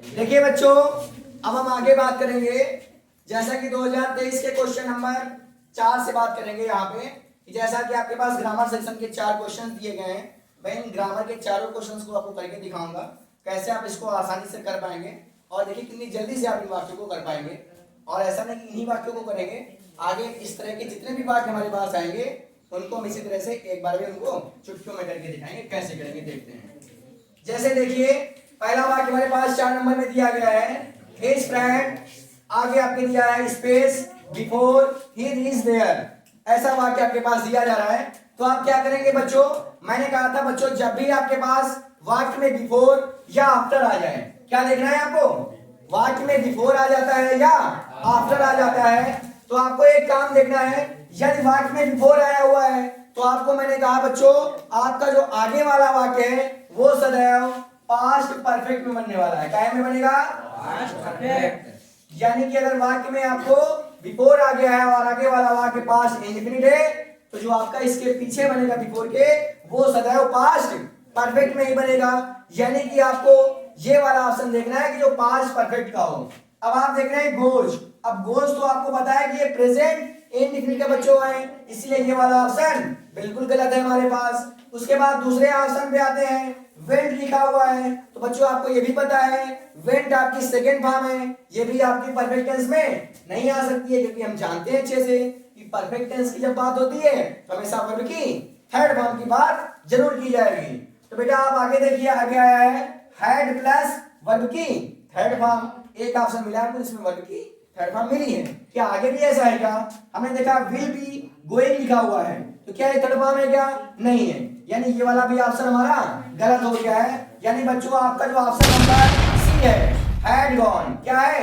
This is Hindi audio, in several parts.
देखिए बच्चों, अब हम आगे बात करेंगे जैसा कि 2023 के क्वेश्चन नंबर 4 से बात करेंगे यहाँ पे कि जैसा कि आपके पास ग्रामर सेक्शन के 4 क्वेश्चन दिए गए हैं। मैं इन ग्रामर के चारों क्वेश्चंस को आपको करके दिखाऊंगा कैसे आप इसको आसानी से कर पाएंगे और देखिए कितनी जल्दी से आप इन वाक्यों को कर पाएंगे। और ऐसा नहीं कि इन्हीं वाक्यों को करेंगे, आगे इस तरह के जितने भी वाक्य हमारे पास आएंगे उनको हम इसी तरह से एक बार में उनको चुटकियों में करके दिखाएंगे। कैसे करेंगे देखते हैं। जैसे देखिए पहला वाक्य हमारे पास 4 नंबर में दिया गया है, हिज फ्रेंड, आगे आपके दिया है space before he reach there. ऐसा वाक्य आपके पास दिया जा रहा है तो आप क्या करेंगे बच्चों, मैंने कहा था बच्चों जब भी आपके पास वाक्य में बिफोर या आफ्टर आ जाए, क्या देखना है आपको, वाक्य में बिफोर आ जाता है या आफ्टर आ जाता है तो आपको एक काम देखना है। यदि वाक्य में बिफोर आया हुआ है तो आपको मैंने कहा बच्चों आपका जो आगे वाला वाक्य है वो सदैव पास्ट परफेक्ट में बनने वाला है। क्या में बनेगा, पास्ट परफेक्ट। यानी कि अगर वाक्य में आपको बिफोर आ गया है और आगे वाला वाक्य पास्ट इंडेफिनिट है तो जो आपका इसके पीछे बनेगा बिफोर के वो सदैव पास्ट परफेक्ट में ही बनेगा। यानी कि आपको ये वाला ऑप्शन देखना है कि जो पास्ट परफेक्ट का हो। अब आप देख रहे हैं गोज, अब गोज तो आपको पता है कि ये प्रेजेंट इंडेफिनिट का बच्चों है, इसलिए ये वाला ऑप्शन बिल्कुल गलत है हमारे पास। उसके बाद दूसरे ऑप्शन पे आते हैं, वेंट लिखा हुआ है तो बच्चों आपको ये भी पता है वेंट आपकी सेकेंड फॉर्म है, ये भी आपकी परफेक्ट टेंस में नहीं आ सकती है क्योंकि हम जानते हैं अच्छे से कि परफेक्ट टेंस की जब बात होती है तो हमेशा वर्ब की थर्ड फॉर्म की बात जरूर की जाएगी। तो बेटा आप आगे देखिए, आगे आया है हैड प्लस वर्ब की थर्ड फॉर्म। एक ऑप्शन मिला है इसमें वर्ब की थर्ड फॉर्म मिली है। क्या आगे भी ऐसा है क्या, हमने देखा विल बी गोइंग लिखा हुआ है तो क्या ये थर्ड फॉर्म है क्या, नहीं है। यानी ये वाला भी ऑप्शन हमारा गलत हो गया है। यानी बच्चों आपका जो ऑप्शन नंबर सी है हैड गॉन, क्या है,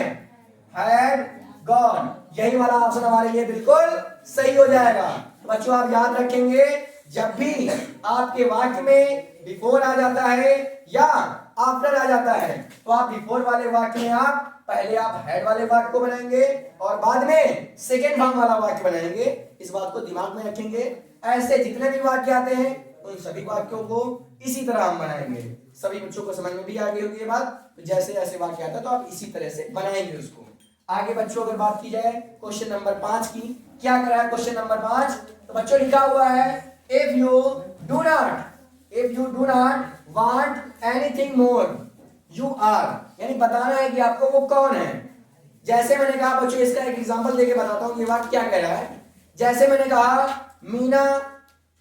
हैड गॉन, यही वाला ऑप्शन हमारे लिए बिल्कुल सही हो जाएगा। बच्चों आप याद रखेंगे जब भी आपके वाक्य में बिफोर आ जाता है या आफ्टर आ जाता है तो आप बिफोर वाले वाक्य में आप पहले आप हेड वाले वाक्य को बनाएंगे और बाद में सेकेंड फॉर्म वाला वाक्य बनाएंगे। इस बात को दिमाग में रखेंगे। ऐसे जितने भी वाक्य आते हैं उन सभी वाक्यों को इसी तरह हम बनाएंगे। सभी बच्चों को समझ में भी आ गई होगी ये बात। तो जैसे जैसे वाक्य आता है तो आप इसी तरह से बनाएंगे उसको। आगे बच्चों अगर बात की जाए क्वेश्चन नंबर 5 की, क्या करा है क्वेश्चन नंबर 5, तो बच्चों लिखा हुआ है if you do not want anything more you are, यानी बताना है कि आपको वो कौन है। जैसे मैंने कहा बच्चों इसका एक एग्जांपल देके बताता हूं ये बात क्या कह रहा है। जैसे मैंने कहा Meena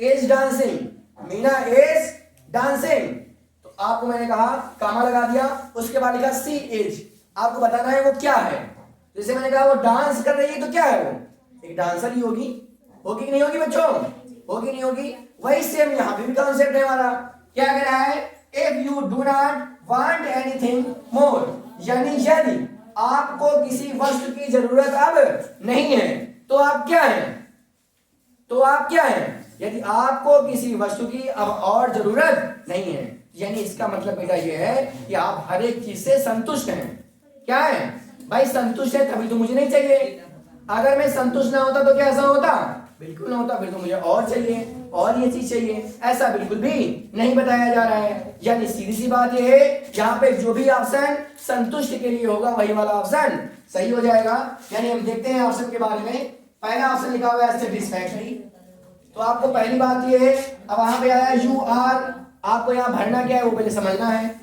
is dancing, Meena is dancing तो आपको मैंने कहा कामा लगा दिया, उसके बाद लिखा सी इज, आपको बताना है वो क्या है। जैसे मैंने कहा वो डांस कर रही है तो क्या है, वो एक डांसर ही होगी, होगी कि नहीं होगी बच्चों, होगी नहीं होगी। वही सेम यहाँ पे भी कॉन्सेप्ट है हमारा। क्या कह रहा है if you do not want anything मोर, यानी यदि आपको किसी वस्तु की जरूरत अब नहीं है तो आप क्या हैं, तो आप क्या हैं, यदि आपको किसी वस्तु की अब और जरूरत नहीं है, यानी इसका मतलब बेटा ये है कि आप हर एक चीज से संतुष्ट हैं। क्या है भाई, संतुष्ट है तभी तो मुझे नहीं चाहिए। अगर मैं संतुष्ट ना होता तो कैसा होता, बिल्कुल ना होता, फिर तो मुझे और चाहिए और ये चीज चाहिए, ऐसा बिल्कुल भी नहीं बताया जा रहा है। यानी सीधी सी बात ये है यहाँ पे जो भी ऑप्शन संतुष्ट के लिए होगा वही वाला ऑप्शन सही हो जाएगा। यानी हम देखते हैं ऑप्शन के बारे में। पहला ऑप्शन लिखा हुआ है सेटिस्फैक्टरी, तो आपको पहली बात ये है, अब वहां पे आया यू आर, आपको यहाँ भरना क्या है वो पहले समझना है।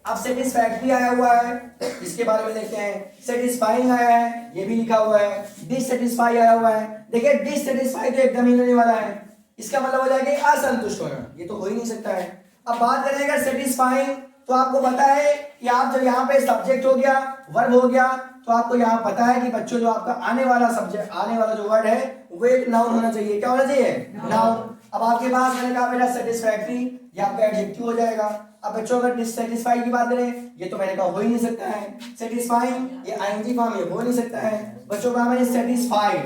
अब सेटिस्फैक्टरी आया हुआ है, इसके बारे में देखते हैं। सेटिस्फाइंग आया है, ये भी लिखा हुआ है। डिससेटिस्फाई आया हुआ है, देखिए डिससेटिस्फाई तो एकदम ही नहीं वाला है, इसका मतलब हो जाएगा असंतुष्ट होना, ये तो हो ही नहीं सकता है। अब बात करें अगर सेटिस्फाइंग तो आपको पता है कि आप जब यहाँ पे सब्जेक्ट हो गया वर्ब हो गया तो आपको यहाँ पता है कि बच्चों जो आपका आने वाला सब्जेक्ट आने वाला जो वर्ड है वो एक नाउन होना चाहिए। क्या होना चाहिए, नाउन। अब आपके पास मैंने कहा बेटा सेटिस्फैक्टरी, ये आपका एडजेक्टिव हो जाएगा। अब बच्चों अगर डिससैटिस्फाई की बात करें ये तो मैंने कहा हो ही नहीं सकता है। सेटिस्फाइंग ये आईएनजी फॉर्म ये हो नहीं सकता है। बच्चों का मैंने सेटिस्फाइड,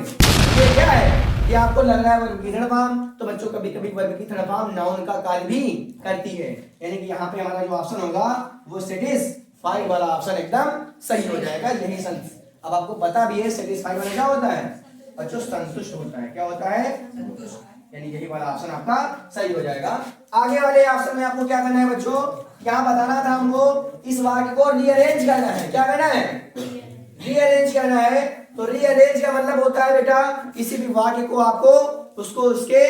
ये क्या है, ये आपको लग रहा है वर्ब की थर्ड फॉर्म, तो बच्चों कभी कभी वर्ब की थर्ड फॉर्म नाउन का कार्य भी करती है। यानी कि यहाँ पे हमारा जो ऑप्शन होगा वो सेटिस्फाइड वाला ऑप्शन एकदम सही हो जाएगा। यही अब आपको पता भी है सेटिस्फाइड वाला क्या होता है बच्चों, संतुष्ट होता है। क्या होता है, संतुष्ट, यानी यही वाला ऑप्शन आपका सही हो जाएगा। आगे वाले ऑप्शन में आपको क्या करना है बच्चों, क्या बताना था हमको, इस वाक्य को रीअरेंज करना है। क्या करना है? रीअरेंज करना है। तो रीअरेंज का मतलब होता है बेटा किसी भी वाक्य को आपको उसको उसके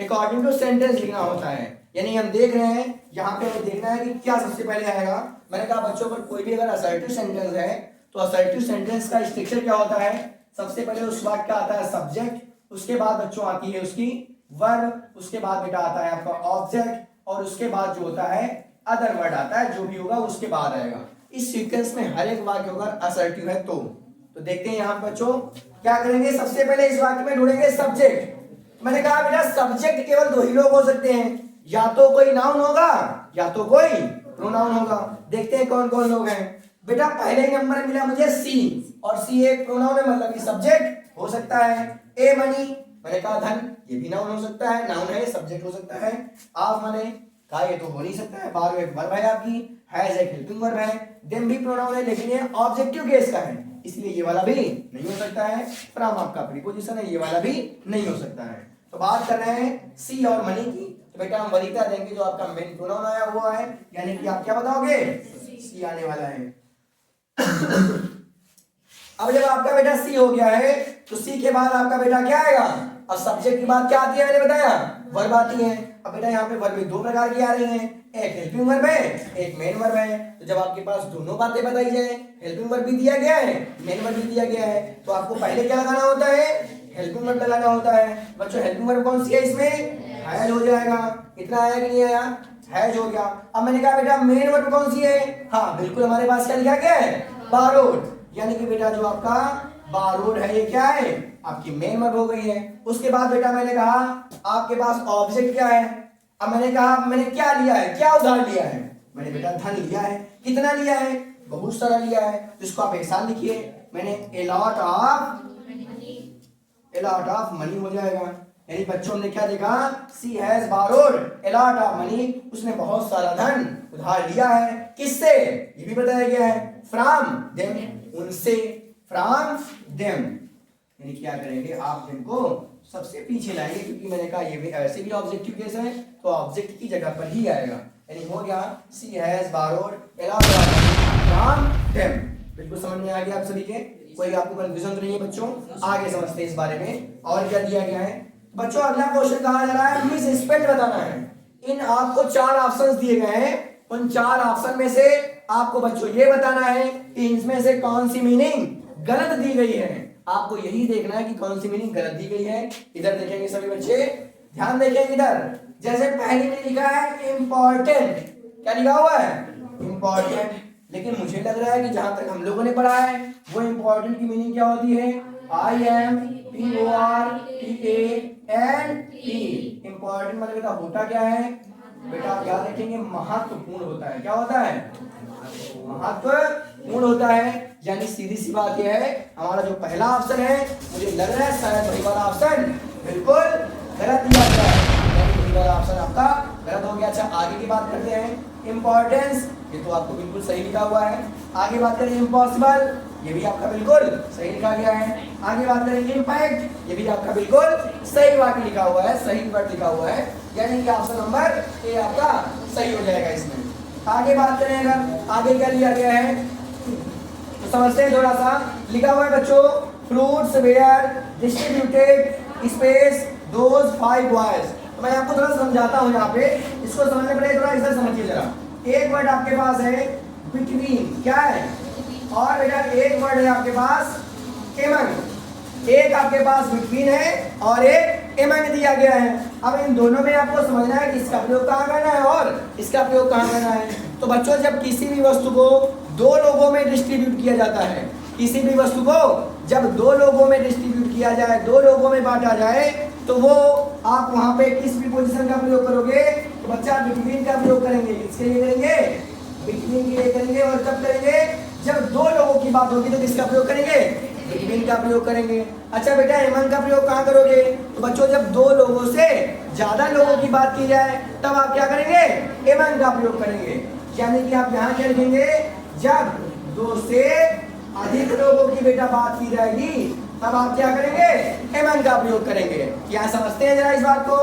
अकॉर्डिंग टू सेंटेंस लिखना होता है। यानी हम देख रहे हैं यहाँ पे हमें देखना है कि क्या सबसे पहले आएगा। मैंने कहा बच्चों पर कोई भी अगर असर्टिव सेंटेंस है तो असर्टिव सेंटेंस का स्ट्रक्चर क्या होता है, सबसे पहले उस वाक्य का आता है सब्जेक्ट, उसके बाद बच्चों आती है उसकी वर्ब, उसके बाद बेटा आता है आपका ऑब्जेक्ट, और उसके बाद जो होता है अदर वर्ड आता है, जो भी होगा उसके बाद आएगा। इस सीक्वेंस में हर एक वाक्य होगा असर्टिव है। तो देखते हैं यहाँ बच्चों क्या करेंगे। सबसे पहले इस वाक्य में ढूंढेंगे सब्जेक्ट। मैंने कहा बेटा सब्जेक्ट केवल दो ही लोग हो सकते हैं, या तो कोई नाउन होगा या तो कोई प्रोनाउन होगा। देखते हैं कौन कौन लोग हैं। बेटा पहले ही नंबर मिला मुझे सी, और सी एक प्रोनाउन है, मतलब कि सब्जेक्ट हो सकता है। ए मनी, मैंने कहा धन, ये भी नाउन हो सकता है, नाउन है, सब्जेक्ट हो सकता है। आप मैंने कहा ये तो हो नहीं सकता है, बार एक वर्ब है आपकी, हैज एक हेल्पिंग वर्ब है, देम भी प्रोनाउन है, लेकिन ये ऑब्जेक्टिव केस का है, इसलिए ये वाला भी नहीं हो सकता है। फ्रॉम आपका प्रीपोजिशन है, ये वाला भी नहीं हो सकता है। तो बात कर रहे हैं सी और मनी की, तो बेटा हम वरीता देंगे जो आपका मेन प्रोनाउन आया हुआ है, यानी कि आप क्या बताओगे, सी आने वाला है। अब जब आपका बेटा सी हो गया है तो सी के बाद आपका बेटा क्या आएगा, अब सब्जेक्ट की बात क्या आती है, मैंने बताया वर्ब आती है। अब बेटा यहाँ पे वर्ब दो प्रकार की आ रही हैं, एक हेल्पिंग वर्ब है, एक मेन वर्ब है। तो जब आपके पास दोनों बातें बताई जाए, हेल्पिंग वर्ब भी दिया गया है, मेन वर्ब भी दिया गया है, तो आपको पहले क्या लगाना होता है, हेल्पिंग वर्ब लगाना होता है। बच्चों हेल्पिंग वर्ब कौन सी है, इसमें हैज हो जाएगा। इतना आया कि नहीं आया, हैज हो गया। अब मैंने कहा बेटा मेन वर्ब कौन सी है, हाँ बिल्कुल हमारे पास क्या लिखा गया है, बारोड, यानी कि बेटा जो आपका बारोड है ये क्या है, आपकी मेन वर्ब हो गई है। उसके बाद बेटा मैंने कहा आपके पास ऑब्जेक्ट क्या है। अब मैंने कहा मैंने क्या लिया है, क्या उधार लिया है, मैंने बेटा धन लिया है। कितना लिया है, बहुत सारा लिया है, जिसको आप एक साथ लिखिए, मैंने a lot of money हो जाएगा। यानी बच्चों ने क्या देखा, she has borrowed a lot of money, उसने बहुत सारा धन उधार लिया है। किससे, ये भी बताया गया है, from them, उनसे, from them। यानी क्या करेंगे आप इनको सबसे पीछे लाएंगे, क्योंकि मैंने कहा ये भी ऐसे भी ऑब्जेक्टिव केस है तो ऑब्जेक्ट की जगह पर ही आएगा। यानी हो गया she has borrowed a lot of money from them। बिल्कुल समझ में आ गया आप सभी के, कोई आपको कंफ्यूजन तो नहीं है बच्चों। आगे समझते हैं इस बारे में और क्या दिया गया है। बच्चों अगला क्वेश्चन कहा जा रहा है मिस स्पेल्ड बताना है। इन आपको 4 ऑप्शंस दिए गए हैं, उन 4 ऑप्शन में से आपको बच्चों ये बताना है कि इसमें से कौन सी मीनिंग गलत दी गई है। आपको यही देखना है कि कौन सी मीनिंग गलत दी गई है। इधर देखेंगे सभी बच्चे, ध्यान देखेंगे इधर। जैसे पहली में लिखा है इम्पोर्टेंट, क्या लिखा हुआ है, इम्पोर्टेंट, लेकिन मुझे लग रहा है कि जहां तक हम लोगों ने पढ़ा है वो इम्पोर्टेंट की मीनिंग क्या होती है, IMPORTANT। इम्पोर्टेंट मतलब बेटा होता क्या है, बेटा आप याद रखेंगे महत्वपूर्ण होता है। क्या होता है, महत्वपूर्ण होता है। यानी सीधी सी बात यह है, हमारा जो पहला ऑप्शन है मुझे लग रहा है शायद वही वाला ऑप्शन बिल्कुल गलत दिया गया है, यानी वही वाला ऑप्शन आपका गलत हो गया। अच्छा आगे की बात करते हैं, इंपॉर्टेंस ये तो आपको बिल्कुल सही लिखा हुआ है। आगे बात करें इम्पॉसिबल, ये भी आपका बिल्कुल सही लिखा गया है। आगे बात करें इम्पैक्ट, ये भी आपका बिल्कुल सही वाक्य लिखा हुआ है, सही वर्ड लिखा हुआ है, यानी कि ऑप्शन नंबर ए आपका सही हो जाएगा इसमें। आगे बात करें अगर आगे क्या लिया गया है तो समझते हैं थोड़ा सा। लिखा हुआ है बच्चों fruits were distributed space those 5 boys. तो मैं आपको थोड़ा समझाता हूँ यहाँ पे, इसको समझने पड़े थोड़ा इधर समझिए जरा। एक वर्ड आपके पास है बिटवीन, क्या है, और बेटा एक वर्ड है आपके पास एमंग। एक आपके पास बिटवीन है और एक एमंग दिया गया है। अब इन दोनों में आपको समझना है कि इसका प्रयोग कहाँ करना है और इसका प्रयोग कहाँ करना है। तो बच्चों जब किसी भी वस्तु को 2 लोगों में डिस्ट्रीब्यूट किया जाता है, किसी भी वस्तु को जब 2 लोगों में डिस्ट्रीब्यूट किया जाए, 2 लोगों में बांटा जाए, तो वो आप वहां पे किस प्रीपोजिशन का प्रयोग करोगे, तो बच्चा बिटवीन का प्रयोग करेंगे। किसके लिए करेंगे, बिटवीन के लिए करेंगे। और कब करेंगे, जब 2 लोगों की बात होगी तो किसका प्रयोग करेंगे, बिटवीन का प्रयोग करेंगे। अच्छा बेटा एमंग का प्रयोग कहाँ करोगे, तो बच्चों जब 2 लोगों से ज्यादा लोगों की बात की जाए तब आप क्या करेंगे, एमंग का प्रयोग करेंगे। यानी कि आप यहाँ क्या लिखेंगे, जब 2 से अधिक लोगों की बेटा बात की जाएगी तब आप क्या करेंगे, एमंग का प्रयोग करेंगे। क्या समझते हैं जरा इस बात को।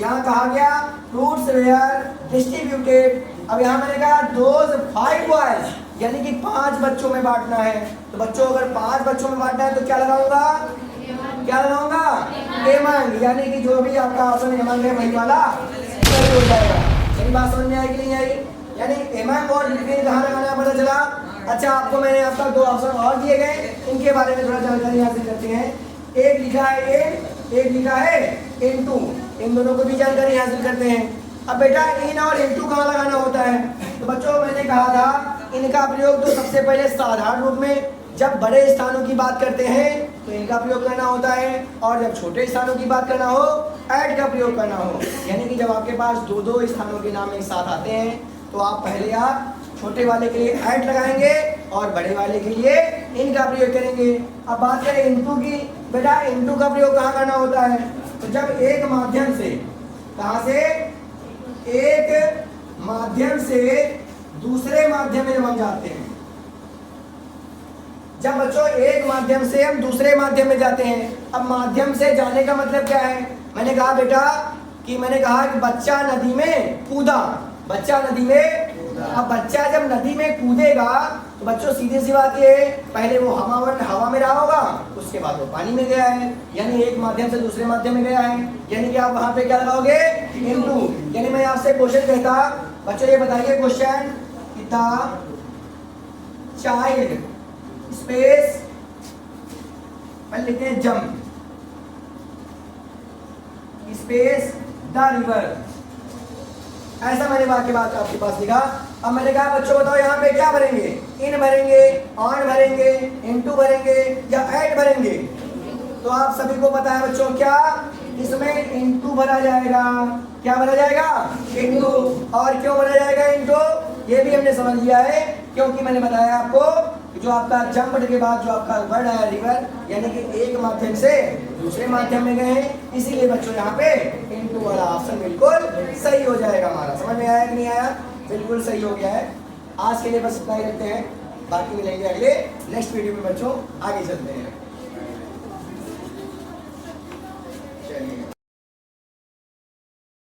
यहाँ कहा गया फ्रूट्स वेयर डिस्ट्रीब्यूटेड अब यहाँ मैंने कहा दोज 5 बॉयज, यानी कि 5 बच्चों में बांटना है। तो बच्चों अगर 5 बच्चों में बांटना है तो क्या लगाऊंगा, क्या लगाऊंगा, एमंग, यानी कि जो भी आपका ऑप्शन एमंग है वही वाला सही हो जाएगा। मेरी बात समझ में आई कि नहीं आई? यानी एमंग और बिटवीन कहाँ लगाना है पता चला। अच्छा, आपको मैंने आपका 2 ऑप्शन और दिए गए, इनके बारे में थोड़ा जानकारी हासिल करते हैं। एक लिखा है एक लिखा है इनटू, इन दोनों को भी जानकारी हासिल करते हैं। अब बेटा इन और इनटू कहाँ लगाना होता है? तो बच्चों मैंने कहा था इनका प्रयोग तो सबसे पहले साधारण रूप में जब बड़े स्थानों की बात करते हैं तो इनका प्रयोग करना होता है, और जब छोटे स्थानों की बात करना हो ऐड का प्रयोग करना हो। यानी कि जब आपके पास 2-2 स्थानों के नाम एक साथ आते हैं तो आप पहले आप छोटे वाले के लिए ऐड लगाएंगे और बड़े वाले के लिए इनका प्रयोग करेंगे। अब बात करें इनटू की, बेटा इनटू का प्रयोग कहाँ करना होता है? तो जब एक माध्यम से, कहाँ से, एक माध्यम से दूसरे माध्यम में हम जाते हैं। जब बच्चों एक माध्यम से हम दूसरे माध्यम में जाते हैं, अब माध्यम से जाने का मतलब क्या है? मैंने कहा बेटा कि मैंने कहा कि बच्चा नदी में कूदा, बच्चा नदी में, अब बच्चा जब नदी में कूदेगा तो बच्चों सीधी सी बात ये है, पहले वो हवा में रहा होगा, उसके बाद वो पानी में गया है, यानी एक माध्यम से दूसरे माध्यम में गया है। यानी कि आप वहां पे क्या लगाओगे, इनटू। यानी मैं आपसे क्वेश्चन कहता, बच्चों ये बताइए क्वेश्चन, द चाइल्ड स्पेस पहले लिखते हैं जंप स्पेस द रिवर, ऐसा मैंने वाक्य बात आपके पास लिखा। अब मैंने कहा बच्चों बताओ यहाँ पे क्या भरेंगे, इन भरेंगे, ऑन भरेंगे, इनटू भरेंगे या ऐड भरेंगे? तो आप सभी को पता है बच्चों क्या इसमें इनटू भरा जाएगा। क्या भरा जाएगा, इनटू। और क्यों भरा जाएगा इनटू, ये भी हमने समझ लिया है, क्योंकि मैंने बताया आपको जो आपका जंप के बाद जो आपका वर्ड आया रिवर, यानी कि एक माध्यम से दूसरे माध्यम में गए हैं, इसीलिए बच्चों यहाँ पे इनटू वाला ऑप्शन बिल्कुल सही हो जाएगा हमारा। समझ में आया कि नहीं आया? बिल्कुल सही हो गया है। आज के लिए बस इतना ही रखते हैं, बाकी मिलेंगे अगले नेक्स्ट वीडियो में बच्चों, आगे चलते हैं।